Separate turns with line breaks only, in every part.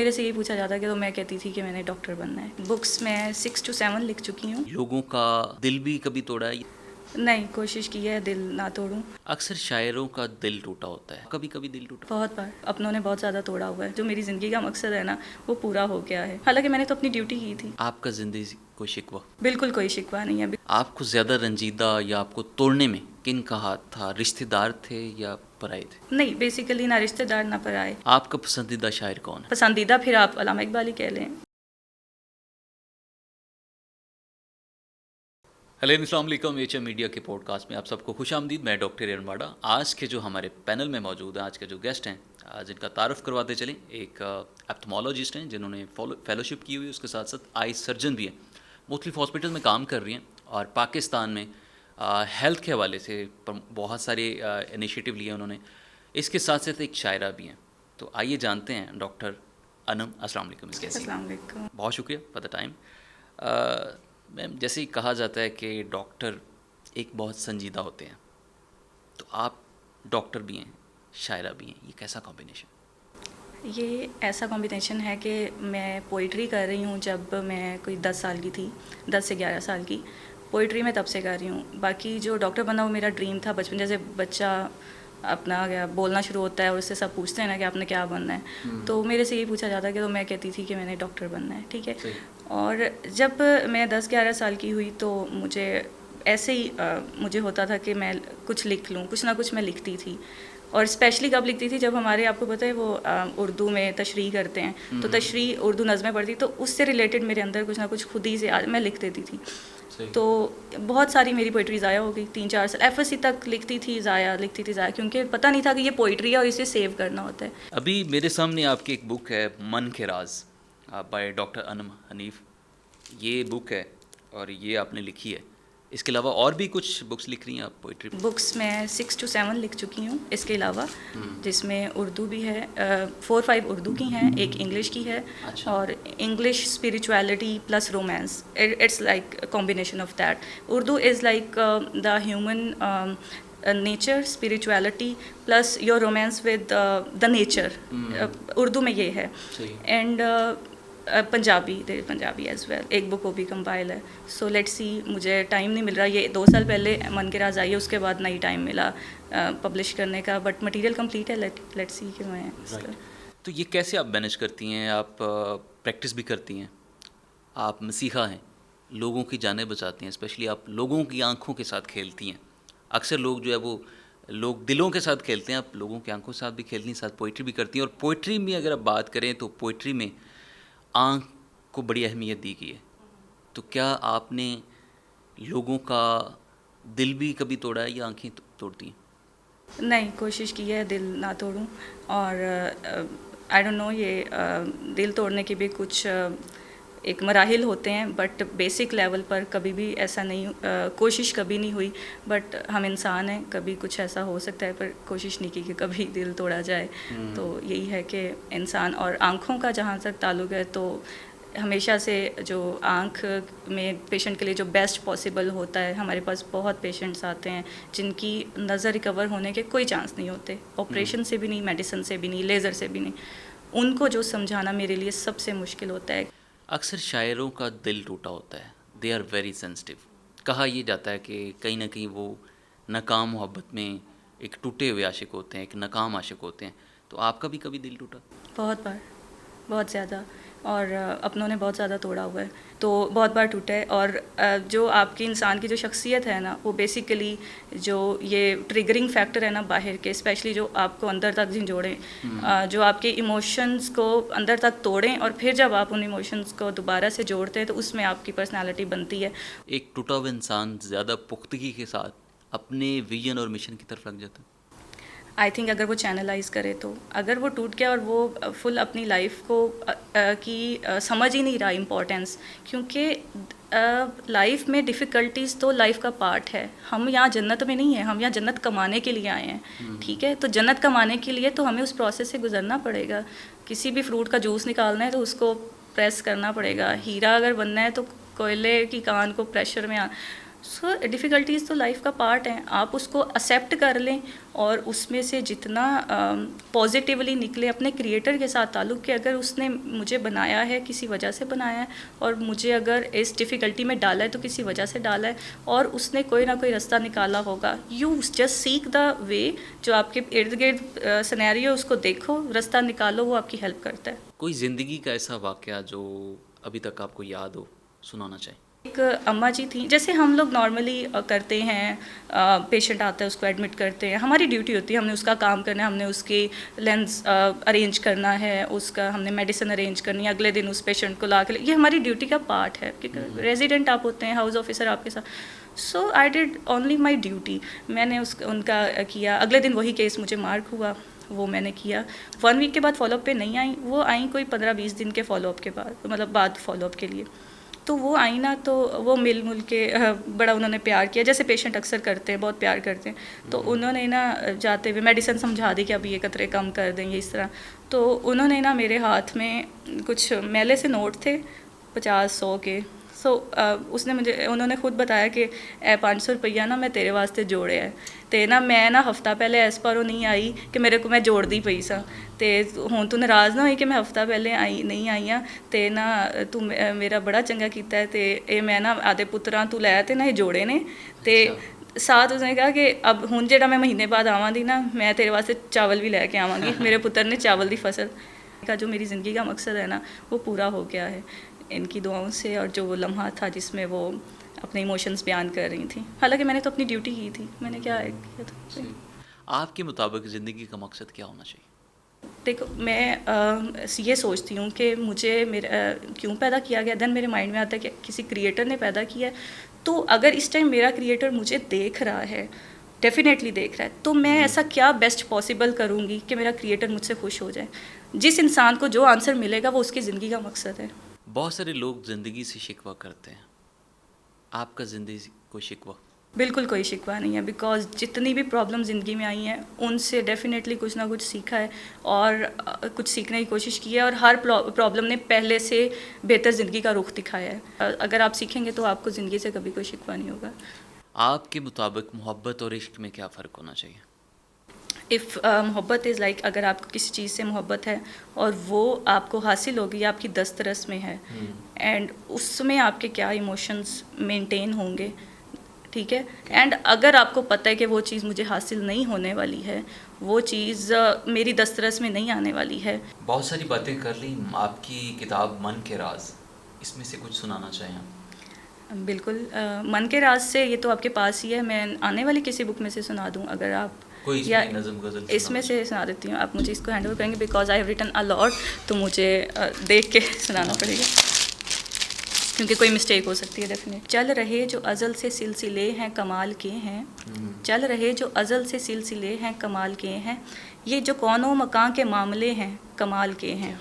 मेरे से यही पूछा जाता कि तो मैं कहती थी कि मैंने डॉक्टर बनना है। बुक्स मैं 6 to 7 लिख चुकी हूँ।
लोगों का दिल भी कभी तोड़ा है?
नहीं, कोशिश की है दिल ना तोड़ूं।
अक्सर शायरों का दिल टूटा होता है, कभी कभी दिल टूटा?
बहुत बार अपनों ने बहुत ज़्यादा तोड़ा हुआ है। जो मेरी ज़िंदगी का मकसद है ना, वो पूरा हो गया है। हालांकि मैंने तो अपनी ड्यूटी की थी।
आपका जिंदगी कोई शिकवा?
बिल्कुल कोई शिकवा नहीं है।
आपको ज़्यादा रंजीदा या आपको तोड़ने में किन का हाथ था? रिश्तेदार थे या पराए थे?
नहीं, बेसिकली ना रिश्तेदार ना पराए।
आपका पसंदीदा शायर कौन है?
पसंदीदा फिर आप अल्लामा इकबाल ही कह लें।
हेलो, अस्सलाम वालेकुम। एच मीडिया के पॉडकास्ट में आप सबको खुश आमदीद। मैं डॉक्टर एरनवाड़ा। आज के जो हमारे पैनल में मौजूद हैं, आज के जो गेस्ट हैं, जिनका तारुफ करवाते चलें। एक एप्थमोलॉजिस्ट हैं जिन्होंने फेलोशिप की हुई, उसके साथ साथ आई सर्जन भी हैं, मुख्तलिफ हॉस्पिटल में काम कर रही हैं और पाकिस्तान में हेल्थ के हवाले से बहुत सारे इनिशिएटिव लिए उन्होंने। इसके साथ साथ एक शायरा भी हैं। तो आइए जानते हैं डॉक्टर अनम। अस्सलाम वालेकुम।
अस्सलाम वालेकुम।
बहुत शुक्रिया फॉर द टाइम। मैम, जैसे ही कहा जाता है कि डॉक्टर एक बहुत संजीदा होते हैं, तो आप डॉक्टर भी हैं, शायरा भी हैं, ये कैसा कॉम्बिनेशन?
ये ऐसा कॉम्बिनेशन है कि मैं पोइट्री कर रही हूँ जब मैं कोई 10 साल की थी, 10 से 11 साल की। पोइट्री मैं तब से कर रही हूँ। बाकी जो डॉक्टर बनना वो मेरा ड्रीम था बचपन। जैसे बच्चा अपना क्या बोलना शुरू होता है और उससे सब पूछते हैं ना कि आपने क्या बनना है, तो मेरे से यही पूछा जाता है कि तो मैं कहती थी कि मैंने डॉक्टर बनना है। ठीक है। और जब मैं 10-11 साल की हुई तो मुझे ऐसे ही मुझे होता था कि मैं कुछ लिख लूँ, कुछ ना कुछ मैं लिखती थी। और स्पेशली कब लिखती थी, जब हमारे आपको पता है वो उर्दू में तशरीह करते हैं, तो तशरीह उर्दू नज़में पढ़ती, तो उससे रिलेटेड मेरे अंदर कुछ ना कुछ खुद ही से मैं लिख देती थी। तो बहुत सारी मेरी पोइट्री ज़ाया हो गई। 3-4 साल एफएससी तक लिखती थी ज़ाया, क्योंकि पता नहीं था कि ये पोइट्री है और इसे सेव करना होता है।
अभी मेरे सामने आपकी एक बुक है, मन के राज, बाय डॉक्टर अनम हनीफ। ये बुक है और ये आपने लिखी है। इसके अलावा और भी कुछ बुक्स लिख रही हैं आप पोइट्री?
बुक्स मैं 6 to 7 लिख चुकी हूँ इसके अलावा, जिसमें उर्दू भी है। 4-5 उर्दू की हैं, एक इंग्लिश की है।
अच्छा।
और English spirituality plus romance, it's like combination of that. Urdu is like the human nature, spirituality plus your romance with the nature. Urdu में ये है। एंड पंजाबी एज वेल, एक बुक वो भी कंपाइल है। सो लेट्स सी, मुझे टाइम नहीं मिल रहा। ये 2 साल पहले मन के राज आई है, उसके बाद नहीं टाइम मिला पब्लिश करने का, बट मटेरियल कंप्लीट है। लेट्स सी कि मैं
तो ये कैसे आप मैनेज करती हैं? आप प्रैक्टिस भी करती हैं, आप मसीहा हैं, लोगों की जानें बचाती हैं, स्पेशली आप लोगों की आंखों के साथ खेलती हैं। अक्सर लोग जो है वो लोग दिलों के साथ खेलते हैं, आप लोगों की आंखों के साथ भी खेलती हैं, साथ पोइट्री भी करती हैं। और पोइट्री में अगर आप बात करें तो पोइट्री में आँख को बड़ी अहमियत दी गई है। तो क्या आपने लोगों का दिल भी कभी तोड़ा है या आंखें तोड़ती हैं?
नहीं, कोशिश की है दिल ना तोड़ूं। और आई डोंट नो, ये दिल तोड़ने के भी कुछ एक मराहिल होते हैं, बट बेसिक लेवल पर कभी भी ऐसा नहीं, कोशिश कभी नहीं हुई। बट हम इंसान हैं, कभी कुछ ऐसा हो सकता है, पर कोशिश नहीं की कि कभी दिल तोड़ा जाए। तो यही है कि इंसान और आँखों का जहाँ तक ताल्लुक़ है, तो हमेशा से जो आँख में पेशेंट के लिए जो बेस्ट पॉसिबल होता है, हमारे पास बहुत पेशेंट्स आते हैं जिनकी नज़र रिकवर होने के कोई चांस नहीं होते, ऑपरेशन से भी नहीं, मेडिसिन से भी नहीं, लेज़र से भी नहीं। उनको जो समझाना मेरे लिए सबसे मुश्किल होता है।
अक्सर शायरों का दिल टूटा होता है, दे आर वेरी सेंसिटिव। कहा यह जाता है कि कहीं ना कहीं वो नाकाम मोहब्बत में एक टूटे हुए आशिक होते हैं, एक नाकाम आशिक होते हैं। तो आपका भी कभी दिल टूटा?
बहुत बार, बहुत ज़्यादा। और अपनों ने बहुत ज़्यादा तोड़ा हुआ है, तो बहुत बार टूटा है। और जो आपकी इंसान की जो शख्सियत है ना, वो बेसिकली जो ये ट्रिगरिंग फैक्टर है ना बाहर के, स्पेशली जो आपको अंदर तक झंझोड़ें, जो आपके इमोशंस को अंदर तक तोड़ें, और फिर जब आप उन इमोशंस को दोबारा से जोड़ते हैं तो उसमें आपकी पर्सनालिटी बनती है।
एक टूटा हुआ इंसान ज़्यादा पुख्तगी के साथ अपने विजन और मिशन की तरफ लग जाता है।
आई थिंक अगर वो चैनलाइज करे, तो अगर वो टूट गया और वो फुल अपनी लाइफ को समझ ही नहीं रहा इम्पोर्टेंस, क्योंकि लाइफ में डिफ़िकल्टीज़ तो लाइफ का पार्ट है। हम यहाँ जन्नत में नहीं हैं, हम यहाँ जन्नत कमाने के लिए आए हैं। ठीक है, तो जन्नत कमाने के लिए तो हमें उस प्रोसेस से गुजरना पड़ेगा। किसी भी फ्रूट का जूस निकालना है तो उसको प्रेस करना पड़ेगा। हीरा अगर बनना है तो कोयले की कान को प्रेशर में सो डिफ़िकल्टीज़ तो लाइफ का पार्ट है, आप उसको एक्सेप्ट कर लें और उसमें से जितना पॉजिटिवली निकले, अपने क्रिएटर के साथ ताल्लुक़ के, अगर उसने मुझे बनाया है किसी वजह से बनाया है और मुझे अगर इस डिफ़िकल्टी में डाला है तो किसी वजह से डाला है और उसने कोई ना कोई रास्ता निकाला होगा। You just seek the way, जो आपके इर्द गिर्द सिनेरियो उसको देखो, रास्ता निकालो, वो आपकी हेल्प करता है।
कोई ज़िंदगी का ऐसा वाक़या जो अभी तक आपको याद हो, सुनाना चाहें?
एक अम्मा जी थी, जैसे हम लोग नॉर्मली करते हैं, पेशेंट आता है उसको एडमिट करते हैं, हमारी ड्यूटी होती है, हमने उसका काम करना है, हमने उसकी लेंस अरेंज करना है, उसका हमने मेडिसिन अरेंज करनी है, अगले दिन उस पेशेंट को ला के, ये हमारी ड्यूटी का पार्ट है क्योंकि रेजिडेंट आप होते हैं, हाउस ऑफिसर आपके साथ। So I did only my duty, मैंने उनका किया। अगले दिन वही केस मुझे मार्क हुआ, वो मैंने किया। 1 वीक के बाद फॉलोअप पे नहीं आई, वो आई कोई 15-20 दिन के फॉलोअप के बाद, मतलब बाद फॉलोअप के लिए। तो वो आई ना, तो वो मिल मुल के बड़ा उन्होंने प्यार किया, जैसे पेशेंट अक्सर करते हैं, बहुत प्यार करते हैं। तो उन्होंने ना जाते हुए मेडिसिन समझा दी कि अब ये कतरे कम कर देंगे इस तरह। तो उन्होंने ना मेरे हाथ में कुछ मैले से नोट थे 50-100 के। सो उसने उन्होंने खुद बताया कि 500 रुपया ना मैं तेरे वास्ते जोड़े है, तो ना मैं ना हफ्ता पहले इस पर नहीं आई कि मेरे को मैं जोड़दी पई सा, तो हुण तू नाराज़ ना होई कि मैं हफ्ता पहले आई नहीं आई हाँ, तो ना तू मेरा बड़ा चंगा कीता है, तो ये मैं ना आदे पुत्तरां तू लै ते ना ये जोड़े ने, तो साथ उसने कहा कि अब हुण जेड़ा मैं महीने बाद आवांगी ना, मैं तेरे वास्ते चावल भी लैके आवांगी। मेरे पुत्र ने चावल दी फसल का जो मेरी ज़िंदगी का मकसद है ना, वो पूरा हो गया है इनकी दुआओं से, और जो वो लम्हा था जिसमें वो अपने इमोशंस बयान कर रही थी। हालांकि मैंने तो अपनी ड्यूटी की थी, मैंने क्या किया था।
आपके मुताबिक ज़िंदगी का मकसद क्या होना चाहिए?
देखो, मैं ये सोचती हूँ कि मुझे मेरा क्यों पैदा किया गया, देन मेरे माइंड में आता है कि किसी क्रिएटर ने पैदा किया है, तो अगर इस टाइम मेरा क्रिएटर मुझे देख रहा है, डेफिनेटली देख रहा है, तो मैं ऐसा क्या बेस्ट पॉसिबल करूँगी कि मेरा क्रिएटर मुझसे खुश हो जाए। जिस इंसान को जो आंसर मिलेगा वो उसकी ज़िंदगी का मकसद है।
बहुत सारे लोग ज़िंदगी से शिकवा करते हैं, आपका ज़िंदगी से कोई शिकवा?
बिल्कुल कोई शिकवा नहीं है, बिकॉज़ जितनी भी प्रॉब्लम ज़िंदगी में आई हैं उनसे डेफिनेटली कुछ ना कुछ सीखा है और कुछ सीखने की कोशिश की है, और हर प्रॉब्लम ने पहले से बेहतर ज़िंदगी का रुख दिखाया है। अगर आप सीखेंगे तो आपको ज़िंदगी से कभी कोई शिकवा नहीं होगा।
आपके मुताबिक मोहब्बत और इश्क में क्या फ़र्क होना चाहिए?
इफ़ मोहब्बत इज़ लाइक, अगर आपको किसी चीज़ से मोहब्बत है और वो आपको हासिल होगी, आपकी दस्तरस में है, एंड उसमें आपके क्या इमोशंस मेंटेन होंगे, ठीक है। एंड अगर आपको पता है कि वो चीज़ मुझे हासिल नहीं होने वाली है, वो चीज़ मेरी दस्तरस में नहीं आने वाली है।
बहुत सारी बातें कर ली, आपकी किताब मन के राज, इसमें से कुछ सुनाना चाहें आप?
बिल्कुल, मन के राज से ये तो आपके पास ही है, मैं आने वाली किसी बुक में से सुना दूँ अगर आप,
कोई
या
इसमें नज़म गज़ल
इसमें से सुना देती हूँ। आप मुझे इसको हैंड ओवर करेंगे, because I have written a lot, तो मुझे देख के सुनाना पड़ेगा क्योंकि कोई मिस्टेक हो सकती है डेफिनेट। चल रहे जो अज़ल से सिलसिले हैं कमाल के हैं, चल रहे जो अज़ल से सिलसिले हैं कमाल के हैं, ये जो कौनो मकां के मामले हैं कमाल के हैं।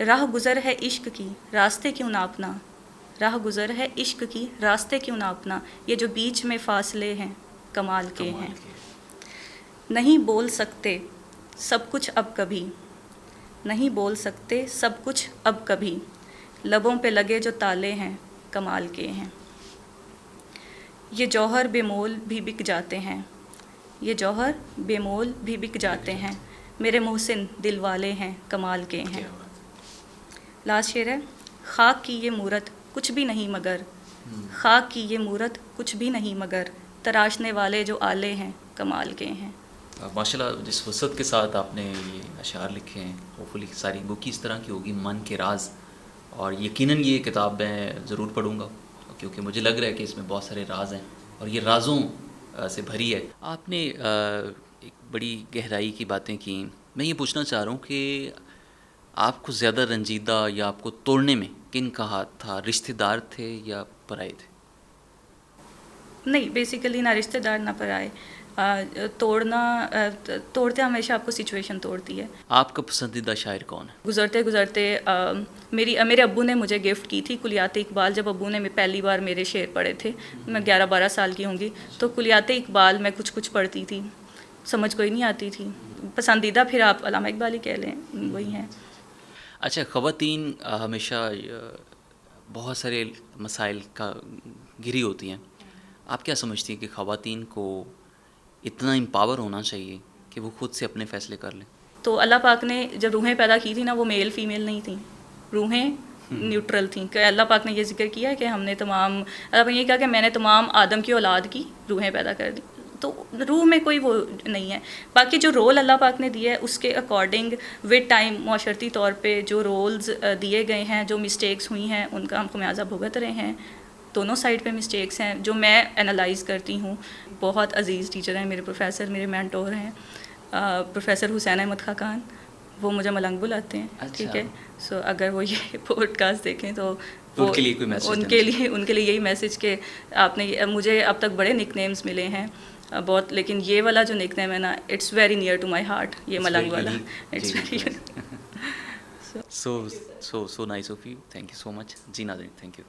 राह गुज़र है इश्क की रास्ते क्यों नापना, राह गुज़र है इश्क की रास्ते क्यों नापना, ये जो बीच में फासले हैं कमाल के हैं। नहीं बोल सकते सब कुछ अब कभी, नहीं बोल सकते सब कुछ अब कभी, लबों पे लगे जो ताले हैं कमाल के हैं। ये जौहर बेमोल भी बिक जाते हैं, ये जौहर बेमोल भी बिक जाते हैं, मेरे मोहसिन दिल वाले हैं कमाल के हैं। लास्ट शेर है, खाक की ये मूरत कुछ भी नहीं मगर, खाक की ये मूरत कुछ भी नहीं मगर, तराशने वाले जो आले हैं कमाल के हैं।
माशाल्लाह, जिस वसत के साथ आपने ये अशार लिखे हैं, होपफुली सारी बुक इस तरह की होगी, मन के राज, और यकीनन ये किताब मैं ज़रूर पढ़ूँगा क्योंकि मुझे लग रहा है कि इसमें बहुत सारे राज हैं और ये राज़ों से भरी है। आपने एक बड़ी गहराई की बातें की। मैं ये पूछना चाह रहा हूँ कि आपको ज़्यादा रंजीदा या आपको तोड़ने में किन का हाथ था, रिश्तेदार थे या पराए थे?
नहीं, बेसिकली ना रिश्तेदार ना पराए। तोड़ते हमेशा आपको सिचुएशन तोड़ती है।
आपका पसंदीदा शायर कौन है?
गुज़रते गुज़रते मेरे अब्बू ने मुझे गिफ्ट की थी कुलियात इकबाल। जब अब्बू ने पहली बार मेरे शेर पढ़े थे, मैं 11-12 साल की होंगी, तो कुलियात इकबाल मैं कुछ कुछ पढ़ती थी, समझ कोई नहीं आती थी। पसंदीदा फिर आप अल्लामा इकबाल ही कह लें, वही हैं।
अच्छा, ख़वातीन हमेशा बहुत सारे मसाइल का घिरी होती हैं, आप क्या समझती हैं कि ख़वातीन को इतना एम्पावर होना चाहिए कि वो खुद से अपने फ़ैसले कर लें?
तो अल्लाह पाक ने जब रूहें पैदा की थी ना, वो मेल फीमेल नहीं थी, रूहें न्यूट्रल थी। कि अल्लाह पाक ने ये जिक्र किया है कि हमने तमाम, अल्लाह पाक ने ये कहा कि मैंने तमाम आदम की औलाद की रूहें पैदा कर दी। तो रूह में कोई वो नहीं है। बाकी जो रोल अल्लाह पाक ने दिया है उसके अकॉर्डिंग विद टाइम माशरती तौर पे जो रोल्स दिए गए हैं, जो मिस्टेक्स हुई हैं, उनका हम खमियाजा भुगत रहे हैं। दोनों साइड पे मिस्टेक्स हैं जो मैं एनालाइज़ करती हूँ। बहुत अजीज़ टीचर हैं मेरे, प्रोफेसर मेरे मेंटोर हैं, प्रोफेसर हुसैन अहमद खाकान, वो मुझे मलंग बुलाते हैं।
अच्छा।
ठीक है, सो अगर वो ये पॉडकास्ट देखें तो वो
उनके लिए कोई मैसेज
उनके लिए यही मैसेज कि आपने मुझे अब तक बड़े निकनेम्स मिले हैं बहुत, लेकिन ये वाला जो निकनेम है ना, it's very near to my heart, ये मलंग वाला, it's very
so nice of you, thank you so much जी नाज़रीन, थैंक यू।